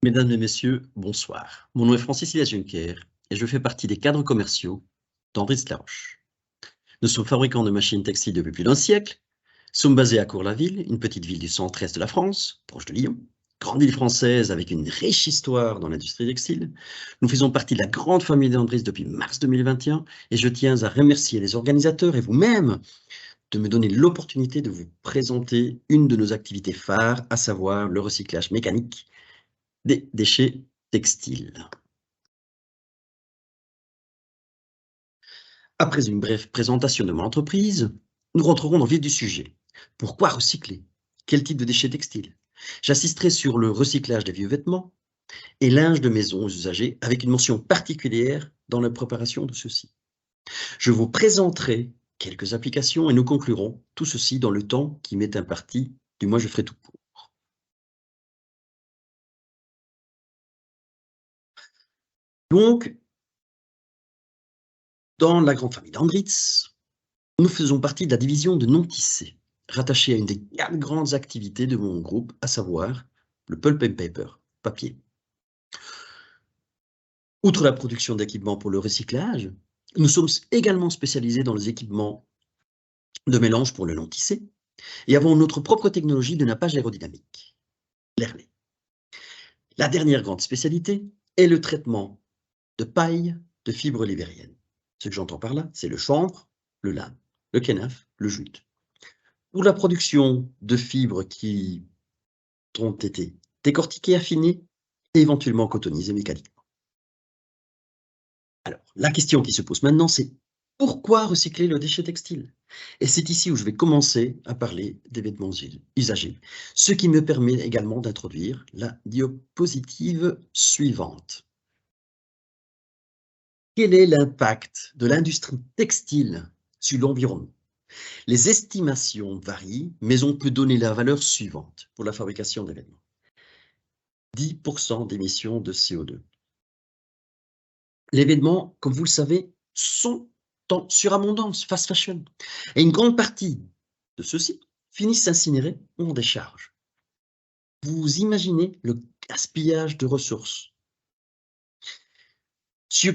Mesdames et messieurs, bonsoir. Mon nom est Francis Elias Juncker et je fais partie des cadres commerciaux d'Henri Laroche. Nous sommes fabricants de machines textiles depuis plus d'un siècle, sommes basés à Cours-la-Ville, une petite ville du centre-est de la France, proche de Lyon, grande ville française avec une riche histoire dans l'industrie textile. Nous faisons partie de la grande famille d'Andris depuis mars 2021 et je tiens à remercier les organisateurs et vous-même de me donner l'opportunité de vous présenter une de nos activités phares, à savoir le recyclage mécanique des déchets textiles. Après une brève présentation de mon entreprise, nous rentrerons dans le vif du sujet. Pourquoi recycler? Quel type de déchets textiles? J'assisterai sur le recyclage des vieux vêtements et linge de maison usagés avec une mention particulière dans la préparation de ceux-ci. Je vous présenterai quelques applications et nous conclurons tout ceci dans le temps qui m'est imparti, du moins je ferai tout pour. Donc, dans la grande famille d'Andritz, nous faisons partie de la division de non-tissé, rattachée à une des 4 grandes activités de mon groupe, à savoir le pulp and paper, papier. Outre la production d'équipements pour le recyclage, nous sommes également spécialisés dans les équipements de mélange pour le non-tissé et avons notre propre technologie de nappage aérodynamique, l'Airlay. La dernière grande spécialité est le traitement de paille de fibres libériennes. Ce que j'entends par là, c'est le chanvre, le lin, le kenaf, le jute. Pour la production de fibres qui ont été décortiquées, affinées et éventuellement cotonisées mécaniquement. Alors, la question qui se pose maintenant, c'est pourquoi recycler le déchet textile? Et c'est ici où je vais commencer à parler des vêtements usagés, ce qui me permet également d'introduire la diapositive suivante. Quel est l'impact de l'industrie textile sur l'environnement? Les estimations varient, mais on peut donner la valeur suivante pour la fabrication des vêtements. 10% d'émissions de CO2. Les vêtements, comme vous le savez, sont en surabondance, fast fashion. Et une grande partie de ceux-ci finissent incinérés ou en décharge. Vous imaginez le gaspillage de ressources. Si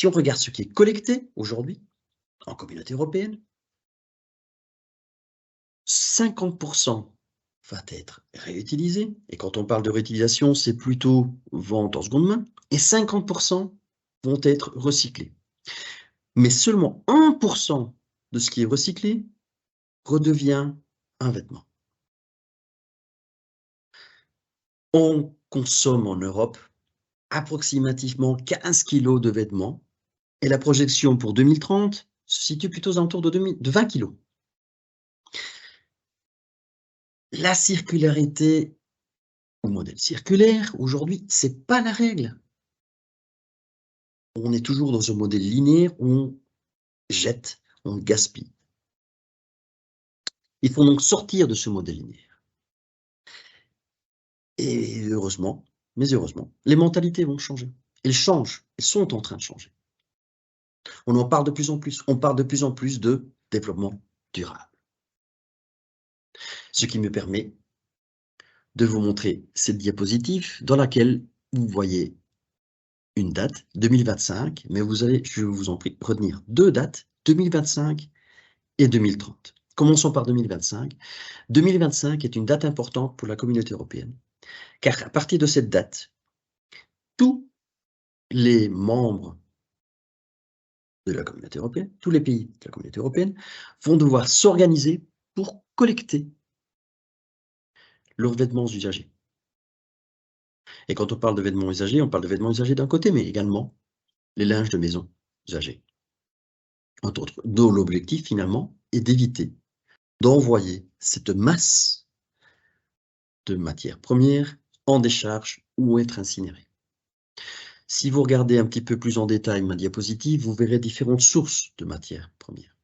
on regarde ce qui est collecté aujourd'hui en communauté européenne, 50% va être réutilisé. Et quand on parle de réutilisation, c'est plutôt vente en seconde main. Et 50% vont être recyclés. Mais seulement 1% de ce qui est recyclé redevient un vêtement. On consomme en Europe approximativement 15 kg de vêtements et la projection pour 2030 se situe plutôt aux alentours de 20 kg. La circularité au modèle circulaire, aujourd'hui, ce n'est pas la règle. On est toujours dans un modèle linéaire où on jette, on gaspille. Il faut donc sortir de ce modèle linéaire. Et heureusement, mais heureusement, les mentalités vont changer. Elles changent, elles sont en train de changer. On en parle de plus en plus. On parle de plus en plus de développement durable. Ce qui me permet de vous montrer cette diapositive dans laquelle vous voyez une date, 2025, mais vous allez, je vous en prie, retenir 2 dates, 2025 et 2030. Commençons par 2025. 2025 est une date importante pour la communauté européenne, car à partir de cette date, tous les membres de la communauté européenne, tous les pays de la communauté européenne vont devoir s'organiser pour collecter leurs vêtements usagés. Et quand on parle de vêtements usagés, on parle de vêtements usagés d'un côté, mais également les linges de maison usagés. Entre autres, dont l'objectif finalement est d'éviter d'envoyer cette masse de matières premières en décharge ou être incinérée. Si vous regardez un petit peu plus en détail ma diapositive, vous verrez différentes sources de matières premières.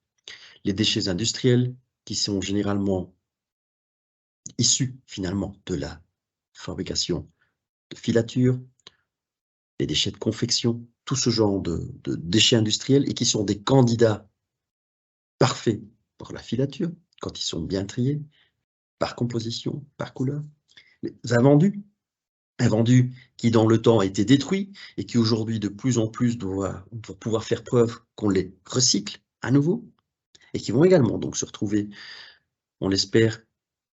Les déchets industriels, qui sont généralement issus finalement de la fabrication de filatures, les déchets de confection, tout ce genre de déchets industriels et qui sont des candidats parfaits pour la filature, quand ils sont bien triés, par composition, par couleur. Les invendus, invendus qui dans le temps a été détruit et qui aujourd'hui de plus en plus doit pouvoir faire preuve qu'on les recycle à nouveau et qui vont également donc se retrouver, on l'espère,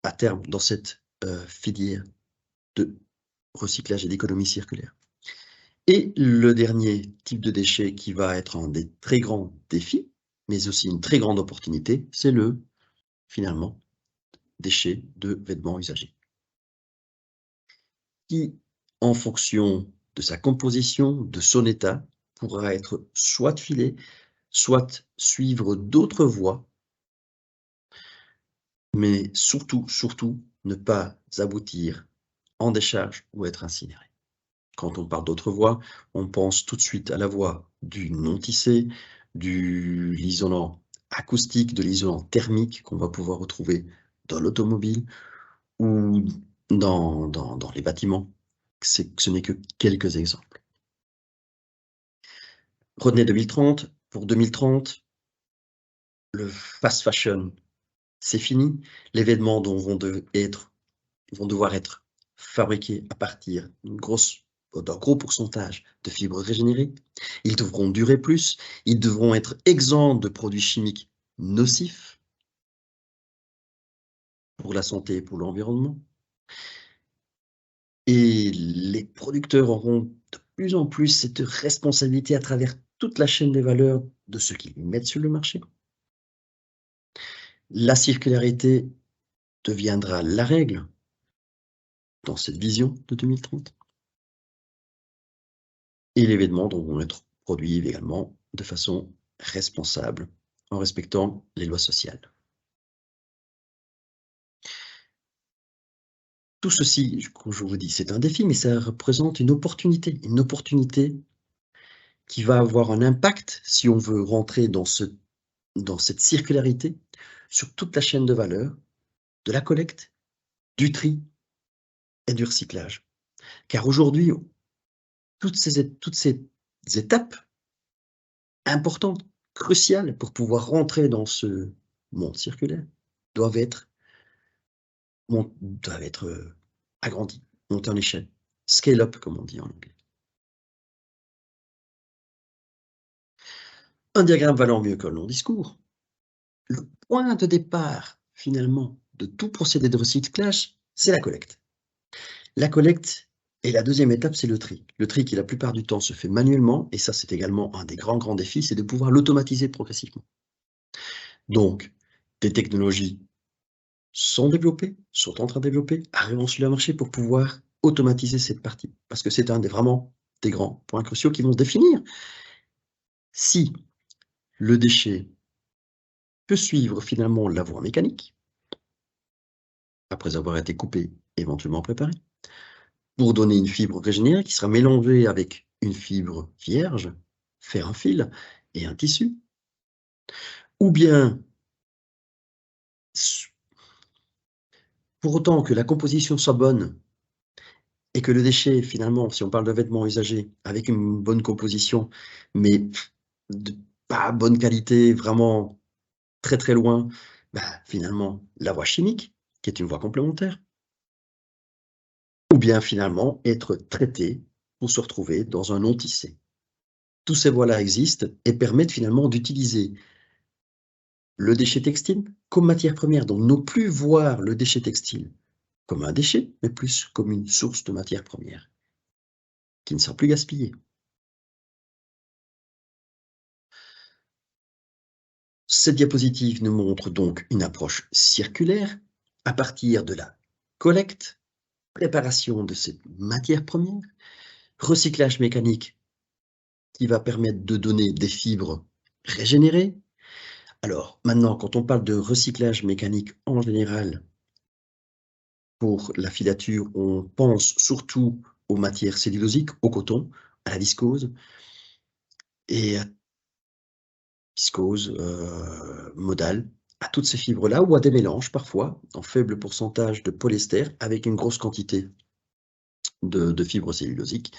à terme dans cette, filière de recyclage et d'économie circulaire. Et le dernier type de déchet qui va être un des très grands défis, mais aussi une très grande opportunité, c'est le, finalement, déchet de vêtements usagés. Qui, en fonction de sa composition, de son état, pourra être soit filé, soit suivre d'autres voies, mais surtout, surtout, ne pas aboutir en décharge ou être incinéré. Quand on parle d'autres voies, on pense tout de suite à la voie du non-tissé, de l'isolant acoustique, de l'isolant thermique qu'on va pouvoir retrouver dans l'automobile ou dans les bâtiments. Ce n'est que quelques exemples. Retenez 2030, pour 2030, le fast fashion, c'est fini. Les vêtements vont devoir être fabriqués à partir d'un gros pourcentage de fibres régénérées. Ils devront durer plus, ils devront être exempts de produits chimiques nocifs pour la santé et pour l'environnement. Et les producteurs auront de plus en plus cette responsabilité à travers toute la chaîne des valeurs de ce qu'ils mettent sur le marché. La circularité deviendra la règle dans cette vision de 2030. Et les vêtements devront être produits également de façon responsable, en respectant les lois sociales. Tout ceci, comme je vous dis, c'est un défi, mais ça représente une opportunité qui va avoir un impact, si on veut rentrer dans cette circularité, sur toute la chaîne de valeur, de la collecte, du tri et du recyclage. Car aujourd'hui, toutes ces étapes importantes, cruciales pour pouvoir rentrer dans ce monde circulaire, doivent être agrandies, montées en échelle. Scale up, comme on dit en anglais. Un diagramme valant mieux qu'un long discours. Le point de départ, finalement, de tout procédé de recyclage, c'est la collecte. La collecte et la deuxième étape, c'est le tri. Le tri qui, la plupart du temps, se fait manuellement, et ça, c'est également un des grands défis, c'est de pouvoir l'automatiser progressivement. Donc, des technologies sont développées, sont en train de développer, arriveront sur le marché pour pouvoir automatiser cette partie. Parce que c'est vraiment des grands points cruciaux qui vont définir si le déchet peut suivre finalement la voie mécanique, après avoir été coupé, éventuellement préparé, pour donner une fibre régénérée qui sera mélangée avec une fibre vierge, faire un fil et un tissu. Ou bien, pour autant que la composition soit bonne et que le déchet, finalement, si on parle de vêtements usagés, avec une bonne composition, mais de pas bonne qualité, vraiment très très loin, bah, finalement, la voie chimique, qui est une voie complémentaire. Ou bien finalement être traité pour se retrouver dans un non tissé. Tous ces voies-là existent et permettent finalement d'utiliser le déchet textile comme matière première, donc non plus voir le déchet textile comme un déchet, mais plus comme une source de matière première qui ne sera plus gaspillée. Cette diapositive nous montre donc une approche circulaire à partir de la collecte, préparation de cette matière première, recyclage mécanique qui va permettre de donner des fibres régénérées. Alors maintenant, quand on parle de recyclage mécanique en général, pour la filature, on pense surtout aux matières cellulosiques, au coton, à la viscose et à viscose, modale, à toutes ces fibres-là ou à des mélanges parfois en faible pourcentage de polyester avec une grosse quantité de fibres cellulosiques.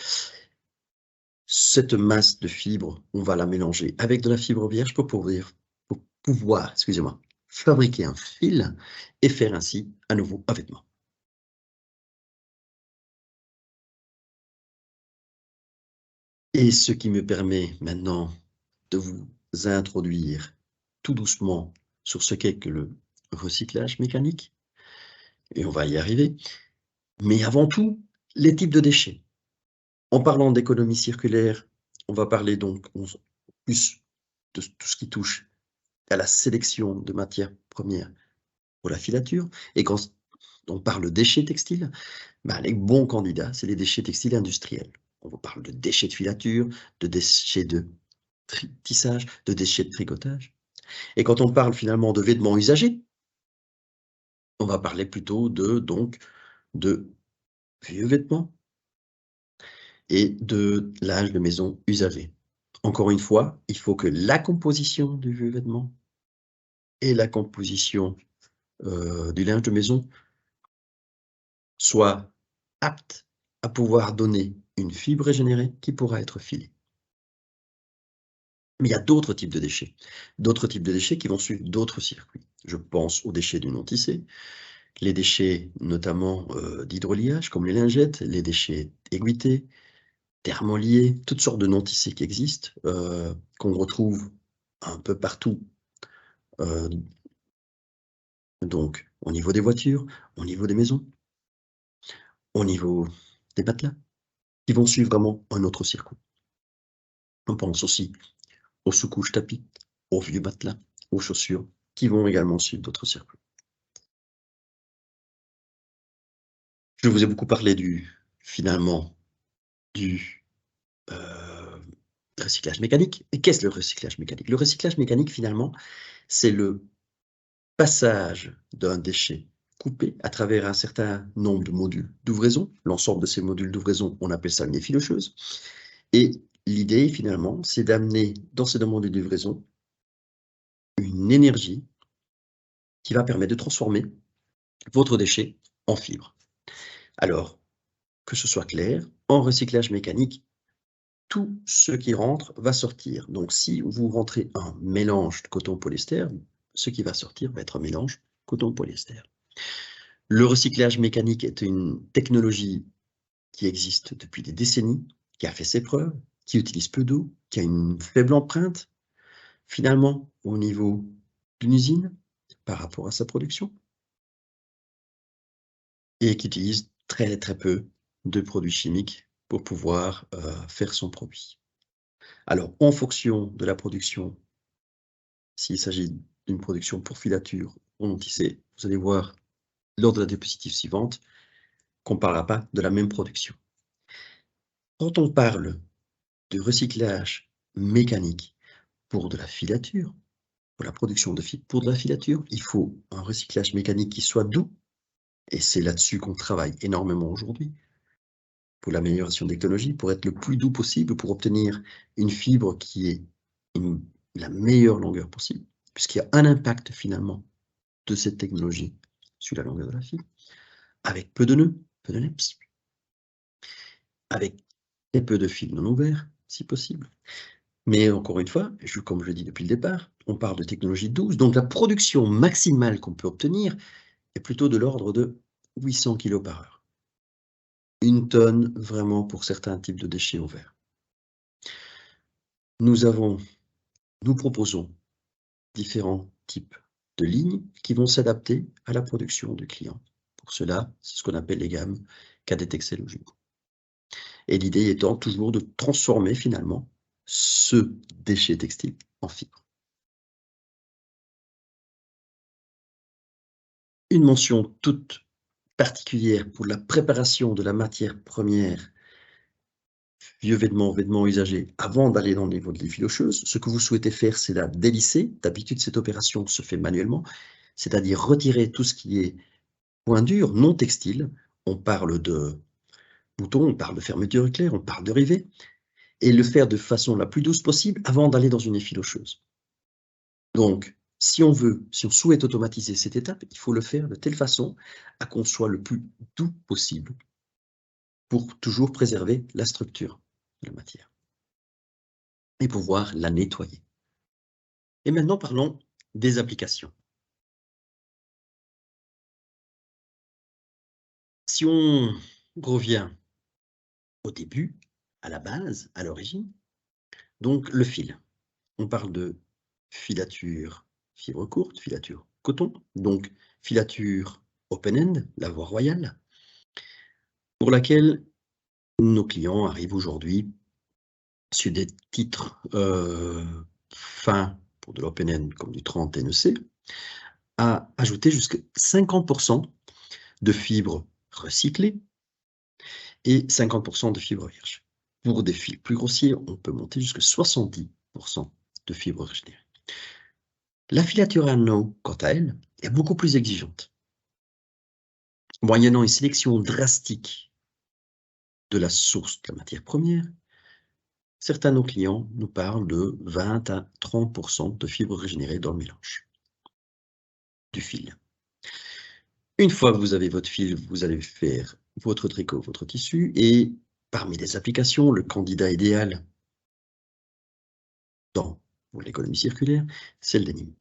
Cette masse de fibres, on va la mélanger avec de la fibre vierge pour pouvoir, excusez-moi, fabriquer un fil et faire ainsi à nouveau un vêtement. Et ce qui me permet maintenant de vous introduire tout doucement sur ce qu'est que le recyclage mécanique, et on va y arriver. Mais avant tout, les types de déchets. En parlant d'économie circulaire, on va parler donc plus de tout ce qui touche à la sélection de matières premières pour la filature. Et quand on parle déchets textiles, ben, les bons candidats, c'est les déchets textiles industriels. On vous parle de déchets de filature, de déchets de tissage, de déchets de tricotage. Et quand on parle finalement de vêtements usagés, on va parler plutôt de vieux vêtements et de linge de maison usagé. Encore une fois, il faut que la composition du vieux vêtement et la composition du linge de maison soient aptes à pouvoir donner une fibre régénérée qui pourra être filée. Mais il y a d'autres types de déchets qui vont suivre d'autres circuits. Je pense aux déchets du non-tissé, les déchets notamment d'hydroliage comme les lingettes, les déchets aiguités, thermoliés, toutes sortes de non-tissés qui existent, qu'on retrouve un peu partout, donc au niveau des voitures, au niveau des maisons, au niveau des matelas, qui vont suivre vraiment un autre circuit. On pense aussi aux sous-couches tapis, aux vieux matelas, aux chaussures, qui vont également suivre d'autres circuits. Je vous ai beaucoup parlé finalement, du recyclage mécanique. Et qu'est-ce le recyclage mécanique? Le recyclage mécanique, finalement, c'est le passage d'un déchet coupé à travers un certain nombre de modules d'ouvraison. L'ensemble de ces modules d'ouvraison, on appelle ça une effilocheuse. Et l'idée, finalement, c'est d'amener dans ces deux modules d'ouvraison une énergie qui va permettre de transformer votre déchet en fibre. Alors, que ce soit clair, en recyclage mécanique, tout ce qui rentre va sortir. Donc, si vous rentrez un mélange de coton-polyester, ce qui va sortir va être un mélange coton-polyester. Le recyclage mécanique est une technologie qui existe depuis des décennies, qui a fait ses preuves, qui utilise peu d'eau, qui a une faible empreinte, finalement, au niveau d'une usine par rapport à sa production, et qui utilise très, très peu de produits chimiques pour pouvoir faire son produit. Alors, en fonction de la production, s'il s'agit d'une production pour filature ou non tissé, vous allez voir lors de la diapositive suivante qu'on ne parlera pas de la même production. Quand on parle de recyclage mécanique pour de la filature, pour la production pour de la filature, il faut un recyclage mécanique qui soit doux, et c'est là-dessus qu'on travaille énormément aujourd'hui, pour l'amélioration des technologies, pour être le plus doux possible, pour obtenir une fibre qui ait la meilleure longueur possible, puisqu'il y a un impact finalement de cette technologie sur la longueur de la fibre, avec peu de nœuds, peu de neps, avec très peu de fils non ouverts, si possible. Mais encore une fois, comme je l'ai dit depuis le départ, on parle de technologie douce, donc la production maximale qu'on peut obtenir est plutôt de l'ordre de 800 kg par heure. 1 tonne vraiment pour certains types de déchets ouverts. Nous proposons différents types de lignes qui vont s'adapter à la production du client. Pour cela, c'est ce qu'on appelle les gammes Cadet Excel ou Jumbo. Et l'idée étant toujours de transformer finalement ce déchet textile en fibre. Une mention toute particulière pour la préparation de la matière première, vieux vêtements, vêtements usagés, avant d'aller dans le niveau de l'effilocheuse. Ce que vous souhaitez faire, c'est la délisser. D'habitude, cette opération se fait manuellement, c'est-à-dire retirer tout ce qui est point dur, non textile. On parle de boutons, on parle de fermeture éclair, on parle de rivets, et le faire de façon la plus douce possible avant d'aller dans une effilocheuse. Donc, si on souhaite automatiser cette étape, il faut le faire de telle façon à qu'on soit le plus doux possible pour toujours préserver la structure de la matière et pouvoir la nettoyer. Et maintenant, parlons des applications. Si on revient au début, à la base, à l'origine. Donc le fil, on parle de filature fibre courte, filature coton, donc filature open-end, la voie royale, pour laquelle nos clients arrivent aujourd'hui sur des titres fins pour de l'open-end comme du 30 NEC, à ajouter jusqu'à 50% de fibres recyclées et 50% de fibres vierges. Pour des fils plus grossiers, on peut monter jusqu'à 70% de fibres régénérées. La filature anneau, quant à elle, est beaucoup plus exigeante. Moyennant une sélection drastique de la source de la matière première, certains de nos clients nous parlent de 20 à 30% de fibres régénérées dans le mélange du fil. Une fois que vous avez votre fil, vous allez faire votre tricot, votre tissu, et parmi les applications, le candidat idéal pour l'économie circulaire, c'est le denim.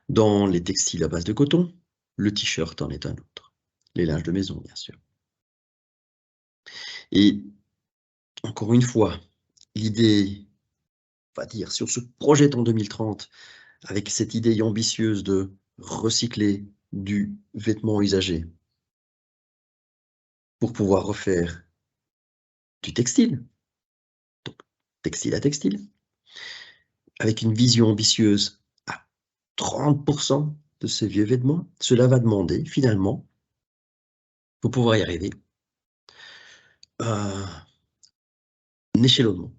Dans les textiles à base de coton, le t-shirt en est un autre. Les linges de maison, bien sûr. Et encore une fois, l'idée, on va dire, sur ce projet en 2030, avec cette idée ambitieuse de recycler du vêtement usagé pour pouvoir refaire du textile, donc textile à textile, avec une vision ambitieuse à 30% de ces vieux vêtements, cela va demander finalement, pour pouvoir y arriver, un échelonnement,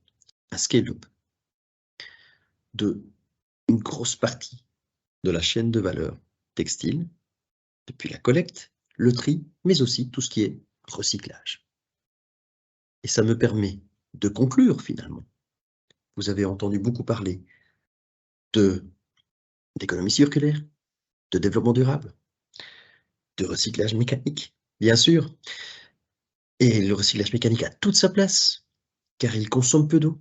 un scale-up de une grosse partie de la chaîne de valeur textile, depuis la collecte, le tri, mais aussi tout ce qui est recyclage. Et ça me permet de conclure finalement. Vous avez entendu beaucoup parler d'économie circulaire, de développement durable, de recyclage mécanique, bien sûr. Et le recyclage mécanique a toute sa place, car il consomme peu d'eau,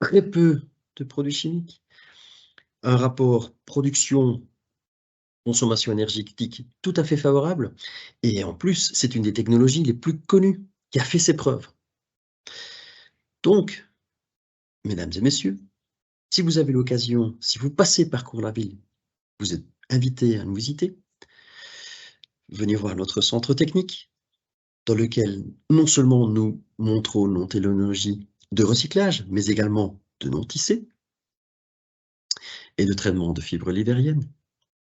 très peu de produits chimiques. Un rapport production-consommation énergétique tout à fait favorable. Et en plus, c'est une des technologies les plus connues, qui a fait ses preuves. Donc, mesdames et messieurs, si vous avez l'occasion, si vous passez par Cours-la-Ville, vous êtes invités à nous visiter. Venez voir notre centre technique, dans lequel non seulement nous montrons nos technologies de recyclage, mais également de non-tissé et de traitement de fibres libériennes.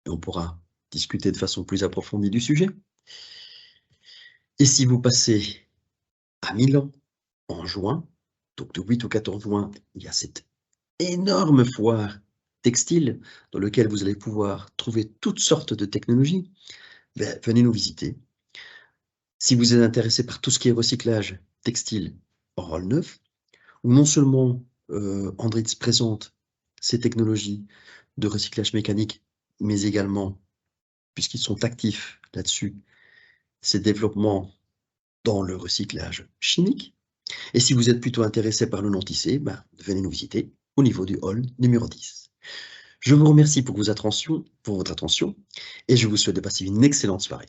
Et on pourra discuter de façon plus approfondie du sujet. Et si vous passez à Milan en juin, donc de 8 au 14 juin, il y a cette énorme foire textile dans laquelle vous allez pouvoir trouver toutes sortes de technologies. Venez nous visiter. Si vous êtes intéressé par tout ce qui est recyclage textile en rôle neuf, où non seulement Andritz présente ces technologies de recyclage mécanique, mais également, puisqu'ils sont actifs là-dessus, ces développements dans le recyclage chimique. Et si vous êtes plutôt intéressé par le non-tissé, venez nous visiter au niveau du hall numéro 10. Je vous remercie pour votre attention et je vous souhaite de passer une excellente soirée.